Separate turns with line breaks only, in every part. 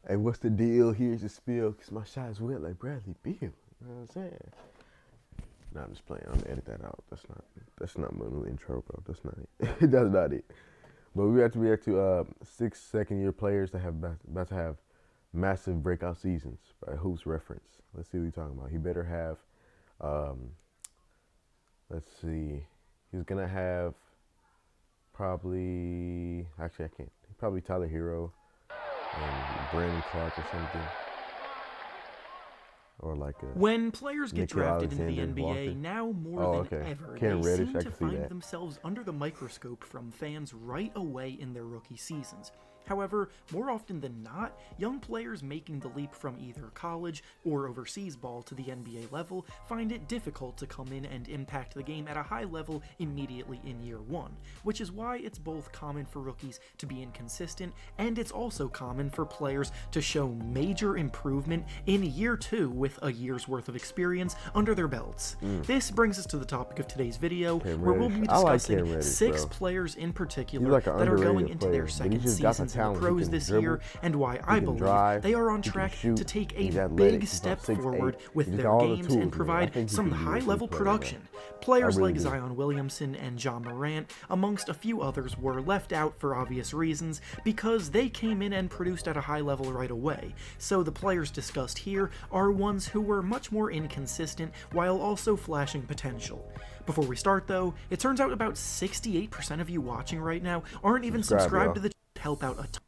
Hey, what's the deal? Here's the spiel, because my shots went like Bradley Beal. You know what I'm saying? Nah, I'm just playing. I'm gonna edit that out. That's not my new intro, bro. That's not it. That's not it. But we have to react to 6 second-year players that have about to have massive breakout seasons by Hoops Reference. Let's see what he's talking about. He better have, um, let's see, he's gonna have probably, actually I can't, probably Tyler Hero and Brandon Clark or something. Or like a
When players get
Nikhil
drafted into the
Alexander
NBA,
Walker.
now more
Oh,
than
okay.
ever,
Cam
they
Reddish,
seem
I
to
can see
find
that.
themselves under the microscope from fans right away in their rookie seasons. However, more often than not, young players making the leap from either college or overseas ball to the NBA level find it difficult to come in and impact the game at a high level immediately in year one, which is why it's both common for rookies to be inconsistent, and it's also common for players to show major improvement in year two with a year's worth of experience under their belts. This brings us to the topic of today's video,
Cam
where we'll
Reddish.
be
I like
discussing
Cam Reddish,
6
bro.
players in
He's
particular
like an
that are going
underrated
into
player,
their
but he
second
just got the
seasons in the
talent. He
pros
can
this
dribble,
year, and why I
can
believe
drive,
they are on
he can
track
shoot,
to take a
he's athletic,
big
he's
step
about 6'8".
forward
He
with
just
their
got all the
games
tools,
and
man. I
provide
think he
some
can be a
high-level
good player right now.
production.
I
Players
really
like
do.
Zion Williamson and John Morant, amongst a few others, were left out for obvious reasons because they came in and produced at a high level right away. So the players discussed here are ones who were much more inconsistent while also flashing potential. Before we start though, it turns out about 68% of you watching right now aren't even subscribed to
Y'all.
the channel to help out a ton.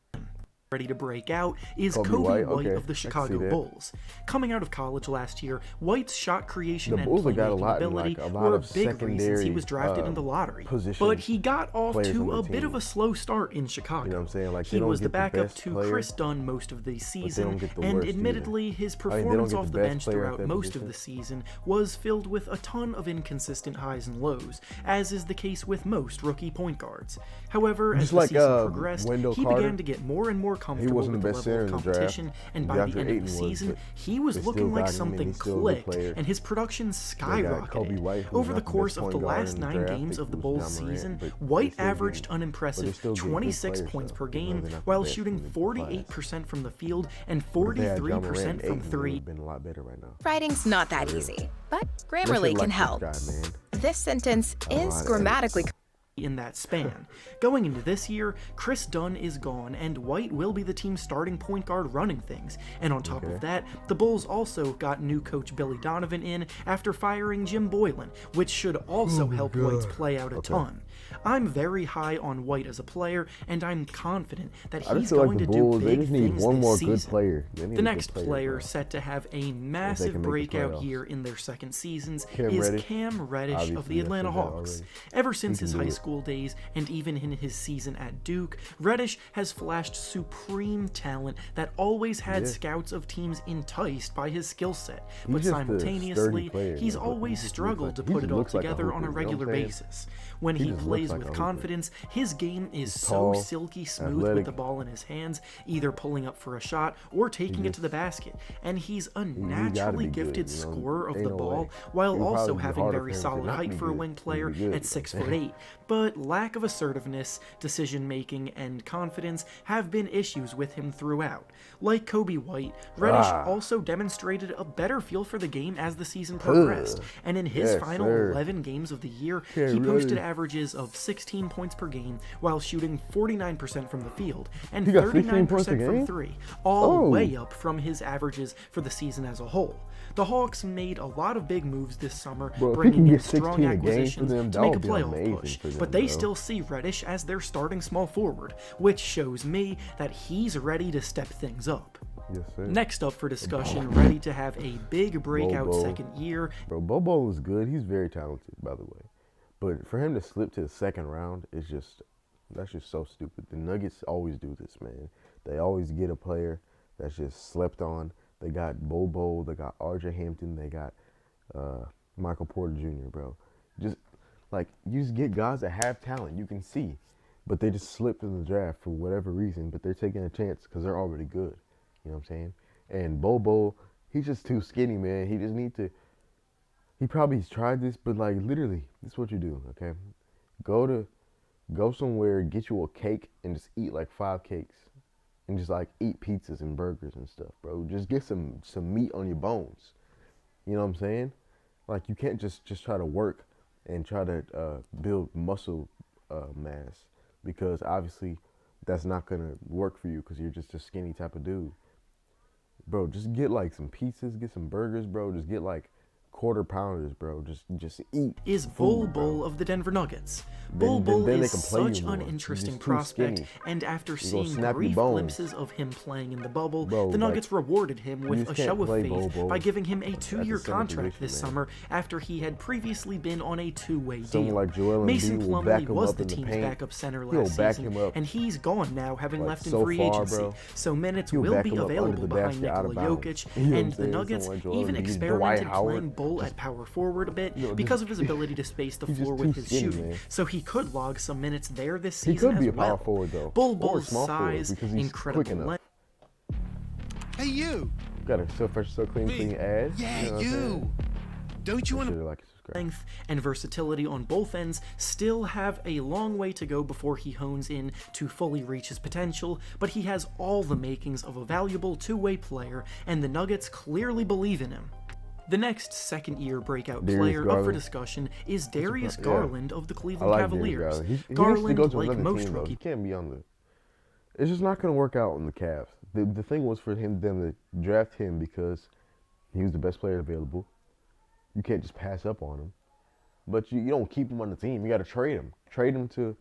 Ready to break out is
Kobe
Kobe
White,
White
okay.
of the
I can see
Chicago
that.
Bulls. Coming out of college last year, White's shot creation
The
and
Bulls have got a
playmaking
lot in
ability
like a lot
were
of
big reasons he
secondary
was drafted in the lottery.
position
But he got off
players
to
on
a
the
bit
team.
of a slow start in Chicago.
You know what I'm saying? Like,
He
they don't
was the
get the
backup
best
to
player,
Chris Dunn most of the
but they
season,
don't get the
and
worst
admittedly
either.
his
I mean, they don't
performance
get
off
the
the
best
bench
player at
throughout
that
most of
position.
the season was filled with a ton of inconsistent highs and lows, as is the case with most rookie point guards. However, as
Just
the
like
season progressed,
Wendell
he
Carter.
began to get more and more
He
comfortable
wasn't
with
the
the
best
level
center
of
in the draft.
competition, and by the
DeAndre
end of
Ayton
the
was,
season,
but
he was
they still
looking like
got him, and
something
he's still a good
clicked,
player.
and his production
They got Kobe
skyrocketed.
White, who's
Over the
not the
course
best
of the
point guard
last
in the
9
draft.
games
They
of the
lose
Bulls
John Morant,
season,
but they
White
still
averaged
get
an
but they
impressive
still get good
26
players,
points
though,
per
even though
game,
they're not the
while
best
shooting
in the class.
48% from the field and
But if they had John Morant
43%
and
from
Ayton, they would
3.
have been a lot better right now.
Writing's not that
For real.
easy, but
Unless
Grammarly
you're
can
like
help.
this guy, man.
This sentence
I don't know
is
how to edit.
grammatically
In that span. Going into this year, Chris Dunn is gone, and White will be the team's starting point guard running things. And on top of that, the Bulls also got new coach Billy Donovan in after firing Jim Boylan, which should also help White's play out a ton. I'm very high on White as a player, and I'm confident that
I just
he's
feel
going
like the
to
Bulls,
do
they
big
just need
things
one
this
more
season.
good player. They need
The
a
next
good
player
bro.
set to have a
can
massive
make the
breakout
playoffs.
year in their second seasons
Cam
is
Reddish.
Cam Reddish of
Obviously,
the
I
Atlanta
said that
Hawks.
already.
Ever since
can
his
do
high
it.
school days, and even in his season at Duke, Reddish has flashed supreme talent that always had
Yeah.
scouts of teams enticed by his skill set,
He's
but
just a
simultaneously,
sturdy player,
he's
man. He
always
just looks
struggled
like-
to
he
put
just
it all
looks like a
together on a
hooper, you know what
regular
I'm saying?
basis. When
He
he
just looks
plays
like
with
a hooper.
confidence, his game is
He's
so
tall,
silky smooth with
athletic.
the ball in his hands, either pulling up for a shot or taking it to the basket, and he's a
gotta
naturally
be good,
gifted
you know?
scorer of
Ain't
the
no
ball,
way.
while
It would
also
probably be
having
harder
very
for him to
solid
not
height
be
for a
good
wing
than to
player
be good,
at
you know
6'8", but lack of assertiveness, decision making, and confidence have been issues with him throughout. Like Kobe White, Reddish also demonstrated a better feel for the game as the season progressed, and in his
Yes,
final
sir.
11 games of the year,
Yeah,
he posted
Reddish.
averages of 16 points per game while shooting 49% from the field and
He got 16 points a
39% from
game?
3, all
Oh.
way up from his averages for the season as a whole. The Hawks made a lot of big moves this summer,
Bro, if he
bringing
can
in
get
strong
16 a game for
acquisitions
them,
to
that
make a
would be
playoff
amazing
push,
for them,
but they
bro.
still see Reddish as their starting small forward, which shows me that he's ready to step things up.
Yes, sir.
Next up for discussion, ready to have a big breakout
Bobo.
second year,
Bro, Bobo was good. He's very talented, by the way. But for him to slip to the second round is that's just so stupid. The Nuggets always do this, man. They always get a player that's just slept on. They got Bobo, they got RJ Hampton, they got Michael Porter Jr., bro. Just like you just get guys that have talent, you can see, but they just slipped in the draft for whatever reason. But they're taking a chance because they're already good. You know what I'm saying? And Bobo, he's just too skinny, man. He just need to. He probably's tried this, but like literally, this is what you do, okay? Go somewhere, get you a cake, and just eat like 5 cakes, and just like eat pizzas and burgers and stuff, bro. Just get some meat on your bones. You know what I'm saying? Like you can't just try to work and try to build muscle mass because obviously that's not gonna work for you because you're just a skinny type of dude. Bro, just get like some pizzas, get some burgers, bro. Just get like quarter pounders, bro. Just eat
Is Bol
food,
Bol
bro.
of the Denver Nuggets.
Then
Bol Bol
then they
is
can play you
such an
more. You're
interesting
just too
prospect,
skinny.
and after
You're gonna
seeing
snap your
brief
bones.
glimpses of him playing in the bubble,
Bro,
the
like,
Nuggets rewarded him
you
with
just
a
can't
show of
play
faith
Bol Bol
by giving him a
at the
2-year
center
contract
position,
this
man.
summer after he had previously been on a two-way
Someone
deal.
like Joel
Mason
Embiid will back
Plumlee
him
was
up
the
in the
team's
paint.
backup center
He'll
last
back
season,
him up
and he's gone now, having
like
left in
so
free
far,
agency,
bro.
so minutes
He'll
will
back
be
him up under
available
the
behind
basket out
Nikola
of bounds.
Jokic,
You know what I'm
and the
saying?
Nuggets
Someone like Joel
even
Embiid, Dwight
experimented
Howard,
playing Bol
just,
at power forward a bit
you know,
because
just
of his ability to space the
he's just
floor
too
with his
skinny,
shooting,
man.
so he could log some minutes there this
He
season
could be
as
a power
well.
forward though,
Bol
or a
Bol's
small forward
size,
because he's
incredible
quick enough.
length,
Hey, you!
Got a so fresh, so clean,
Me.
clean ass.
Yeah,
you. Know what I'm saying?
Don't you want to...
Should like and subscribe.
length and versatility on both ends still have a long way to go before he hones in to fully reach his potential, but he has all the makings of a valuable two-way player, and the Nuggets clearly believe in him. The next second-year breakout
Darius
player up for
Garland.
discussion is Darius
yeah.
Garland of the
I
Cleveland
like
Cavaliers.
Darius Garland. He needs to
Garland,
go to
like
another
most
team though.
rookie
He can't be on the. It's just not gonna work out on the Cavs. The thing was for them to draft him because he was the best player available. You can't just pass up on him. But you don't keep him on the team. You got to trade him. Trade him to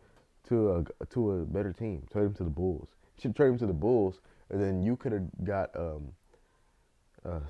a better team. Trade him to the Bulls. You should trade him to the Bulls, and then you could have got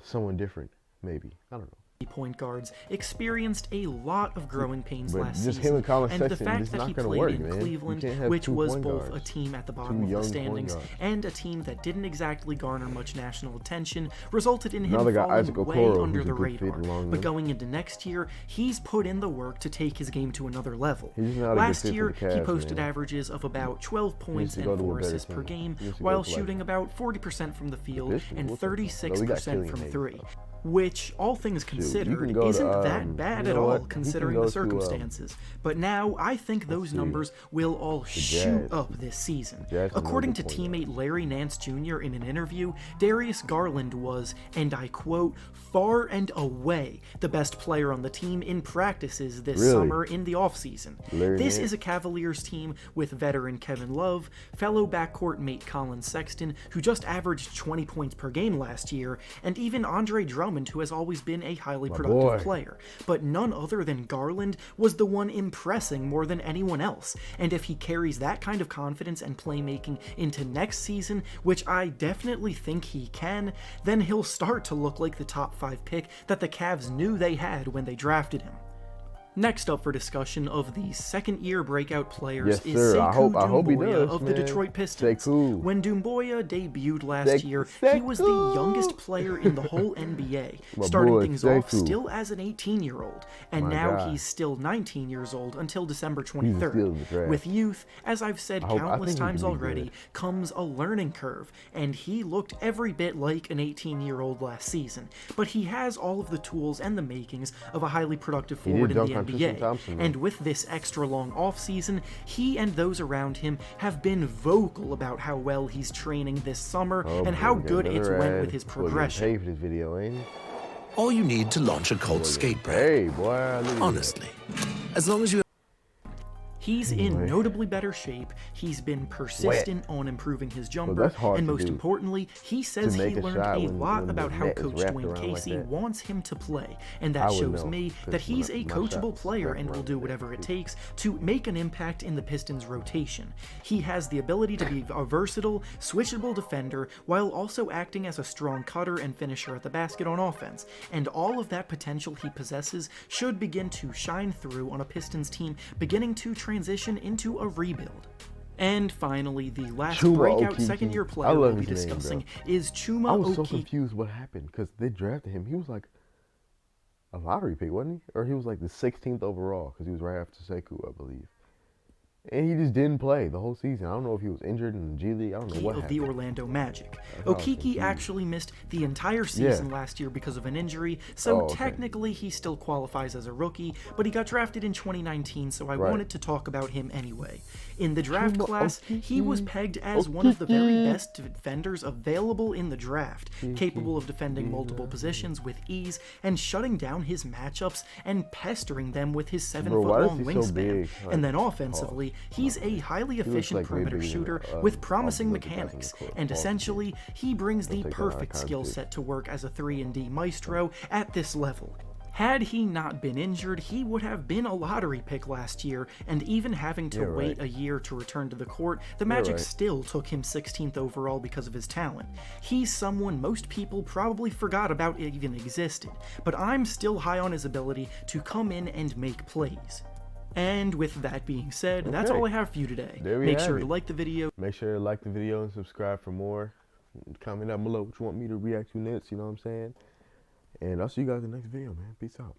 someone different, maybe. I don't know.
point guards experienced a lot of growing pains
But
last
just
season,
him and Colin
and the
Sexton,
fact
it's
that
not
he
gonna
played
work,
in
man. You
Cleveland,
can't have
which
two
was
point
both a
guards.
team at the bottom
Two
of the
young point
standings
guards.
and a team that didn't exactly garner much national attention, resulted in
Now
him
they got
falling
Isaac
way
Okoro,
under
who's a
the
good fit
radar.
along
But
them.
going into next year, he's put in the work to take his game to another level.
He's not a good
Last
fit for
year,
the Cavs,
he posted
man.
averages of about 12 points
to
and
go to a
4
better
assists per
team.
game,
He needs to
while
go to, like,
shooting about 40% from the field
Pistons,
and
what's up? No, we got
36% from
Killian
3,
Hayes, though.
which, all things
you
considered,
can go to,
isn't that bad
you
at
know
all,
what? You can
considering
go
the
to,
circumstances. But now, I think those
see.
numbers will all shoot
Jazz.
up this season.
Jazz can
According to
really good point
teammate Larry Nance Jr. in an interview, Darius Garland was, and I quote, far and away the best player on the team in practices this
Really?
summer in the offseason.
Larry
This
Nance?
is a Cavaliers team with veteran Kevin Love, fellow backcourt mate Colin Sexton, who just averaged 20 points per game last year, and even Andre Drummond, who has always been a highly productive
boy.
player. But none other than Garland was the one impressing more than anyone else. And if he carries that kind of confidence and playmaking into next season, which I definitely think he can, then he'll start to look like the top 5 pick that the Cavs knew they had when they drafted him. Next up for discussion of the second-year breakout players
Yes,
is
sir. I
Sekou
hope he
Doumbouya
does,
of the
man.
Detroit Pistons.
Sekou.
When Doumbouya debuted last year, he was the
Sekou.
youngest player in the whole NBA,
My
starting
boy,
things off
Sekou.
still as an 18-year-old, and
My
now
God.
he's still 19 years old until December
He's still
23rd.
in the draft.
With youth, as I've said
I
countless
think he
times
can be
already,
good.
comes a learning curve, and he looked every bit like an 18-year-old last season. But he has all of the tools and the makings of a highly productive
did
forward in the
dunk on Tristan
NBA.
Thompson, though.
And with this extra long offseason, he and those around him have been vocal about how well he's training this summer
Oh,
and
boy,
how
we got
good it's
another
went
ad.
with his
Boy, getting
progression.
paid for this video, ain't he?
All you need to launch a cult skate brand.
Hey, boy. Look at
Honestly. As long as you...
He's in notably better shape, he's been persistent on improving his jumper,
that's hard
and
to
most
do,
importantly, he says
to
he
make a
learned
shot
a
when
lot
the
about how
net is
Coach
wrapped
Dwayne
around like
Casey
that.
wants him to play, and
I
that
would
shows
know,
me
'cause
that he's a
my
coachable
shot's
player
wrapped
and will
around
do
like
whatever
that,
it
too.
takes to make an impact in the Pistons' rotation. He has the ability to be a versatile, switchable defender while also acting as a strong cutter and finisher at the basket on offense, and all of that potential he possesses should begin to shine through on a Pistons team beginning to transition into a rebuild. And finally, the last
Chuma
breakout
Okeke.
second-year
I
player
love
we'll be
his name,
discussing
bro.
is
I
Chuma
was so
Okeke.
confused what happened because they drafted him. He was like a lottery pick, wasn't he? Or he was like the 16th overall because he was right after Sekou, I believe. And he just didn't play the whole season. I don't know if he was injured in the G League. I don't know what
of the
happened.
Orlando Magic.
That's how I was
Okiki
confused.
actually missed the entire season
Yeah.
last year because of an injury, so
Oh, okay.
technically he still qualifies as a rookie, but he got drafted in 2019, so I
Right.
wanted to talk about him anyway. In the draft
Chuma
class, he was
Okiki.
pegged as one of the very
Okiki.
best defenders available in the draft, capable of defending multiple positions with ease and shutting down his matchups and pestering them with his 7-foot-long
why is he so
wingspan.
big?
And then
Like,
offensively, he's a highly efficient
like way
perimeter
bigger than,
shooter
uh,
with
all
promising
the other guys on the
mechanics,
court.
and essentially, he brings the
take that out of
perfect skill
context.
set to work as a 3-and-D maestro at this level. Had he not been injured, he would have been a lottery pick last year, and even having to
Yeah, right.
wait a year to return to the court, the Magic
right.
still took him 16th overall because of his talent. He's someone most people probably forgot about even existed, but I'm still high on his ability to come in and make plays. And with that being said, that's
Okay.
all I have for you today.
There we
Make
have
sure
it.
to like the video.
Make sure to like the video and subscribe for more. Comment down below what you want me to react to next, you know what I'm saying? And I'll see you guys in the next video, man. Peace out.